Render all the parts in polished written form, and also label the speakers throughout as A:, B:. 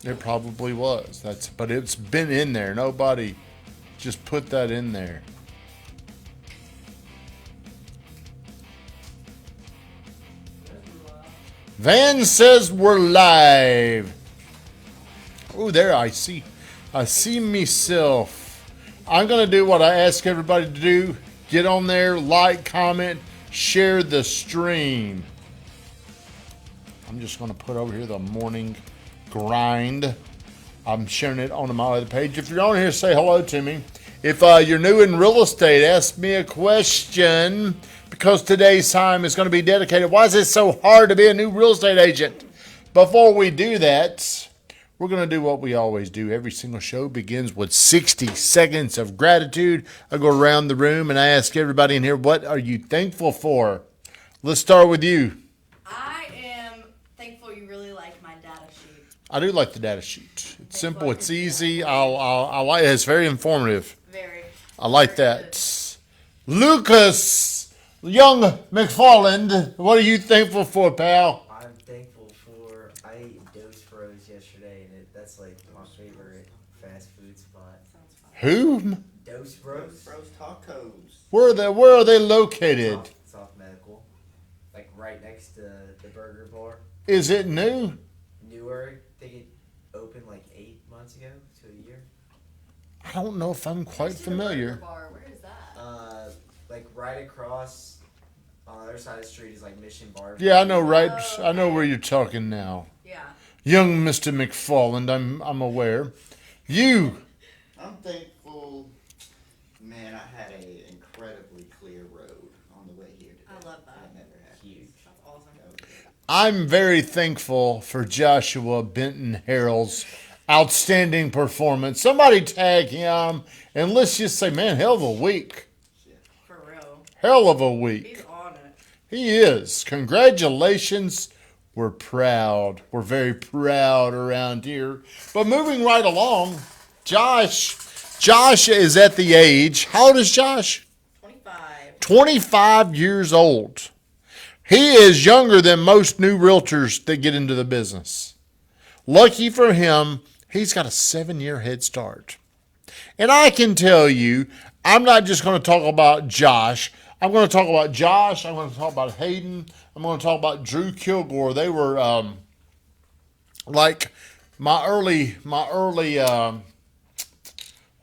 A: It probably was. But it's been in there. Nobody just put that in there. Van says we're live. Oh, there I see myself. I'm gonna do what I ask everybody to do. Get on there, like, comment, share the stream. I'm just gonna put over here the morning grind. I'm sharing it on my other page. If you're on here, say hello to me. If you're new in real estate, ask me a question, because today's time is going to be dedicated. Why is it so hard to be a new real estate agent? Before we do that, we're going to do what we always do. Every single show begins with 60 seconds of gratitude. I go around the room and I ask everybody in here, what are you thankful for? Let's start with you.
B: I am thankful you really like my data sheet.
A: I do like the data sheet. It's simple. It's easy. I like it. It's very informative.
B: Very.
A: I like that. Lucas, young McFarland, what are you thankful for, pal?
C: I'm thankful for, I ate Dos Bros yesterday, and that's like my favorite fast food spot.
B: Sounds fun.
A: Who?
C: Dos Bros?
D: Bros Tacos.
A: Where are they located?
C: South Medical. Like right next to the burger bar.
A: Is it new?
C: Newer. I think it opened like 8 months ago to a year.
A: I don't know if I'm quite familiar.
B: Bar. Where is that?
C: Like right across on the other side of the street is like Mission Bar.
A: Yeah, I know, right?
B: Oh,
A: I know
B: okay.
A: where you're talking now.
B: Yeah.
A: Young Mr. McFarland, I'm aware. You.
D: I'm thankful, man, I had an incredibly clear road on the way here today.
B: I love that.
D: I never had.
C: Huge.
B: That's awesome.
A: I'm very thankful for Joshua Benton Harrell's outstanding performance. Somebody tag him, and let's just say, man, hell of a week.
B: For real.
A: Hell of a week.
B: He's on it.
A: He is. Congratulations. We're proud. We're very proud around here. But moving right along, Josh. Josh is at the age. How old is Josh?
B: 25.
A: 25 years old. He is younger than most new realtors that get into the business. Lucky for him, he's got a 7-year head start. And I can tell you, I'm not just going to talk about Josh. I'm going to talk about Josh. I'm going to talk about Hayden. I'm going to talk about Drew Kilgore. They were like my early, what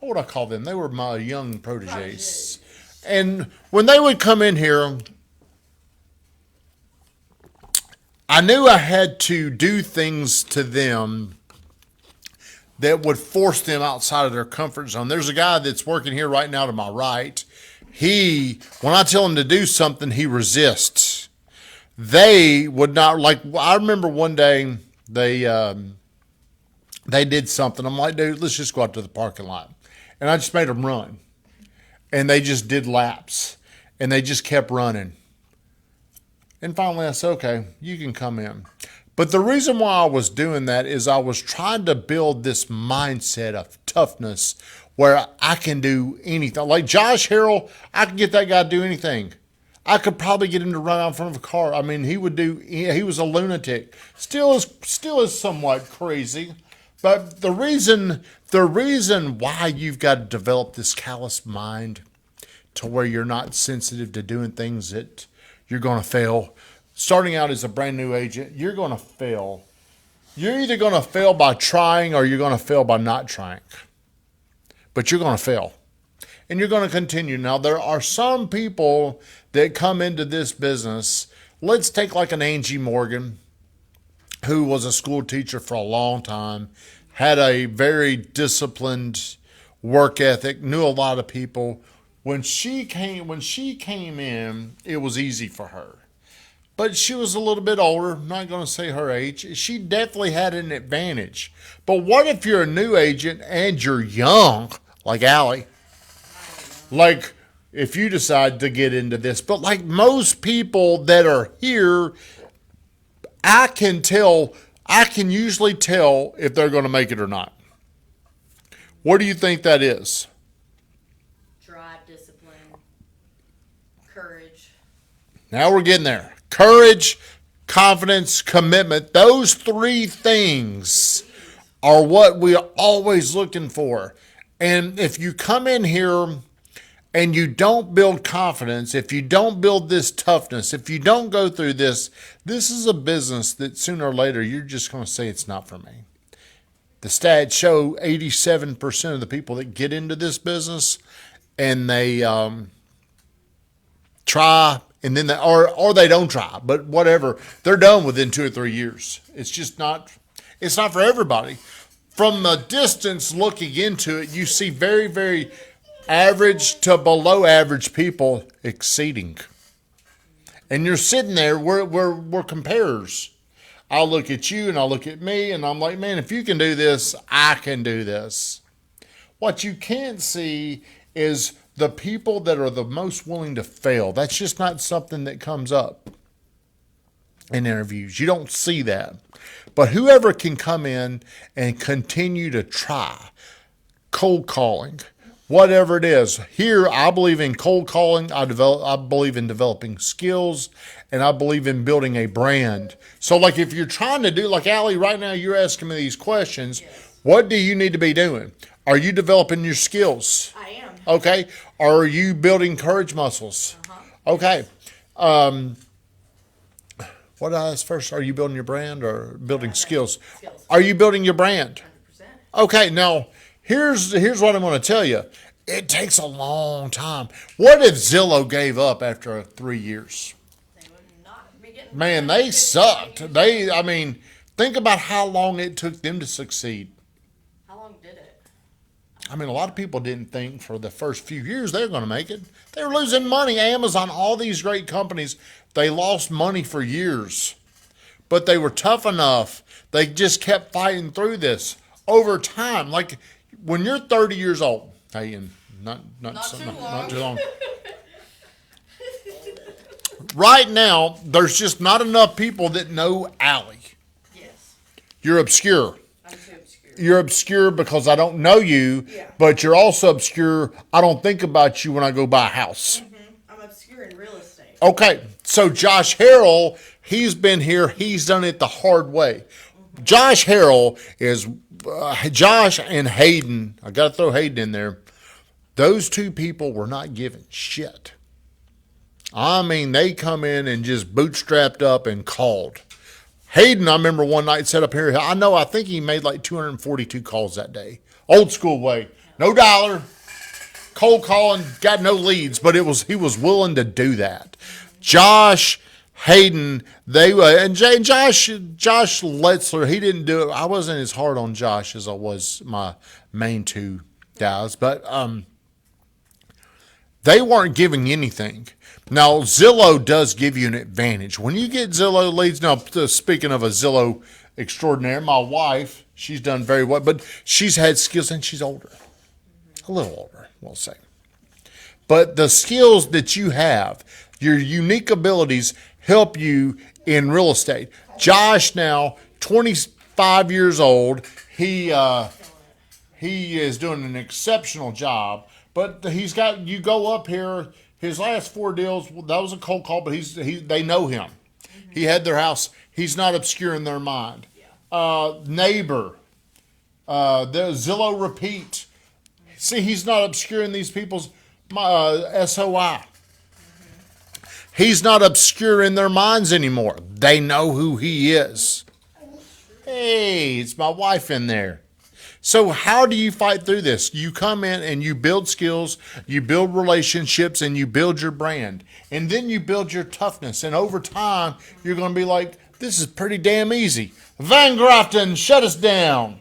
A: would I call them? They were my young proteges. And when they would come in here, I knew I had to do things to them that would force them outside of their comfort zone. There's a guy that's working here right now to my right. When I tell him to do something, he resists. They would not, like, I remember one day they did something. I'm like, dude, let's just go out to the parking lot. And I just made them run. And they just did laps. And they just kept running. And finally I said, okay, you can come in. But the reason why I was doing that is I was trying to build this mindset of toughness where I can do anything. Like Josh Harrell, I could get that guy to do anything. I could probably get him to run out in front of a car. I mean, he was a lunatic. Still is somewhat crazy. But the reason why you've got to develop this callous mind to where you're not sensitive to doing things that you're going to fail. Starting out as a brand new agent, you're going to fail. You're either going to fail by trying or you're going to fail by not trying. But you're going to fail. And you're going to continue. Now, there are some people that come into this business. Let's take like an Angie Morgan, who was a school teacher for a long time, had a very disciplined work ethic, knew a lot of people. When she came in, it was easy for her. But she was a little bit older, not going to say her age. She definitely had an advantage. But what if you're a new agent and you're young, like Allie? Like, if you decide to get into this. But like most people that are here, I can usually tell if they're going to make it or not. What do you think that is?
B: Drive, discipline, courage.
A: Now we're getting there. Courage, confidence, commitment. Those three things are what we are always looking for. And if you come in here and you don't build confidence, if you don't build this toughness, if you don't go through this, this is a business that sooner or later you're just going to say it's not for me. The stats show 87% of the people that get into this business and they try and then or they don't try, but whatever, they're done within 2 or 3 years. It's just not. It's not for everybody. From a distance looking into it, you see very, very average to below average people exceeding. And you're sitting there, we're comparers. I'll look at you and I'll look at me and I'm like, man, if you can do this, I can do this. What you can't see is the people that are the most willing to fail. That's just not something that comes up in interviews. You don't see that. But whoever can come in and continue to try cold calling, whatever it is. Here, I believe in cold calling. I believe in developing skills, and I believe in building a brand. So, like, if you're trying to do, like Allie, right now, you're asking me these questions.
B: Yes.
A: What do you need to be doing? Are you developing your skills?
B: I am.
A: Okay. Are you building courage muscles? Okay. What I asked first, are you building your brand or building skills?
B: Skills.
A: Are you building your brand?
B: 100%.
A: Okay, now here's what I'm going to tell you. It takes a long time. What if Zillow gave up after 3 years?
B: They would not be getting.
A: Man, they sucked. I mean, think about how long it took them to succeed.
B: How long did it?
A: I mean, a lot of people didn't think for the first few years they were going to make it. They were losing money. Amazon, all these great companies, they lost money for years. But they were tough enough. They just kept fighting through this over time. Like when you're 30 years old, hey, and not too long. Right now, there's just not enough people that know Allie.
B: Yes.
A: You're obscure.
B: I'm too obscure.
A: You're obscure because I don't know you,
B: Yeah.
A: but you're also obscure. I don't think about you when I go buy a house.
B: I'm obscure in real estate.
A: Okay, so Josh Harrell, he's been here. He's done it the hard way. Josh Harrell is Josh and Hayden. I got to throw Hayden in there. Those two people were not given shit. I mean, they come in and just bootstrapped up and called. Hayden, I remember one night set up here. I think he made like 242 calls that day. Old school way. No dollar. Cold calling, got no leads, but he was willing to do that. Josh, Hayden, and Josh Letzler, he didn't do it. I wasn't as hard on Josh as I was my main two guys, but they weren't giving anything. Now, Zillow does give you an advantage. When you get Zillow leads, now speaking of a Zillow extraordinaire, my wife, she's done very well, but she's had skills and she's older. A little older, we'll say. But the skills that you have, your unique abilities help you in real estate. Josh now, 25 years old, he is doing an exceptional job. But you go up here, his last 4 deals, that was a cold call, but they know him. He had their house. He's not obscure in their mind. Neighbor, the Zillow repeat. See, he's not obscure in these people's SOI. He's not obscure in their minds anymore. They know who he is. Hey, it's my wife in there. So how do you fight through this? You come in and you build skills, you build relationships, and you build your brand. And then you build your toughness. And over time, you're going to be like, this is pretty damn easy. Van Grafton, shut us down.